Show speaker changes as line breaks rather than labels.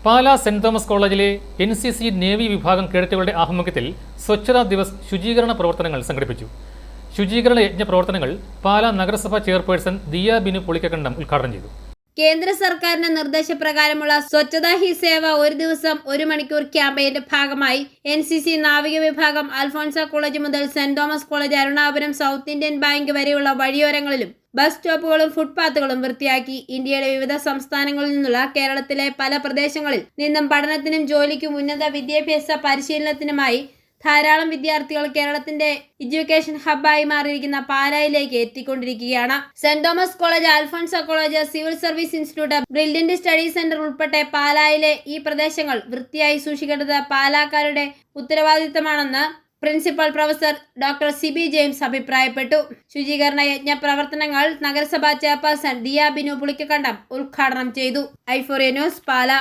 Pala saint Thomas കോളേജിലെ NCC navy വിഭാഗം കേഡറ്റുകളുടെ ആഭിമുഖ്യത്തിൽ സ്വച്ഛതാ ദിവസ് ശുചീകരണ പ്രവർത്തനങ്ങൾ സംഘടിപ്പിച്ചു. ശുചീകരണ യജ്ഞ പ്രവർത്തനങ്ങൾ പാലാ നഗരസഭാ ചെയർപേഴ്സൺ ദിയ ബിനു പുളിക്കക്കണ്ടം ഉദ്ഘാടനം ചെയ്തു.
കേന്ദ്ര സർക്കാരിന്റെ നിർദ്ദേശപ്രകാരമുള്ള സ്വച്ഛതാ ഹി സേവ ഒരു ദിവസം 1 മണിക്കൂർ ക്യാമ്പയിന്റെ ഭാഗമായി NCC നാവിക വിഭാഗം അൽഫോൺസ കോളേജ് മുതൽ saint Thomas college, Arunapuram, south Indian bank വരെയുള്ള വഴിയോരങ്ങളിലും ബസ് സ്റ്റോപ്പുകളും ഫുട്പാത്തുകളും വൃത്തിയാക്കി. ഇന്ത്യയുടെ വിവിധ സംസ്ഥാനങ്ങളിൽ നിന്നുള്ള കേരളത്തിലെ പല പ്രദേശങ്ങളിൽ നിന്നും പഠനത്തിനും ജോലിക്കും ഉന്നത വിദ്യാഭ്യാസ പരിശീലനത്തിനുമായി ധാരാളം വിദ്യാർത്ഥികൾ കേരളത്തിന്റെ എഡ്യൂക്കേഷൻ ഹബ്ബായി മാറിയിരിക്കുന്ന പാലായിലേക്ക് എത്തിക്കൊണ്ടിരിക്കുകയാണ്. Saint Thomas college, Alphonsa college, civil service institute, brilliant study centre ഉൾപ്പെടെ പാലായിലെ ഈ പ്രദേശങ്ങൾ വൃത്തിയായി സൂക്ഷിക്കേണ്ടത് പാലാക്കാരുടെ ഉത്തരവാദിത്തമാണെന്ന് principal professor doctor Siby James അഭിപ്രായപ്പെട്ടു. ശുചീകരണ യജ്ഞ പ്രവർത്തനങ്ങൾ നഗരസഭാ ചെയർപേഴ്സൺ ദിയ ബിനു പുളിക്കക്കണ്ടം ഉദ്ഘാടനം ചെയ്തു. i4A news, Pala.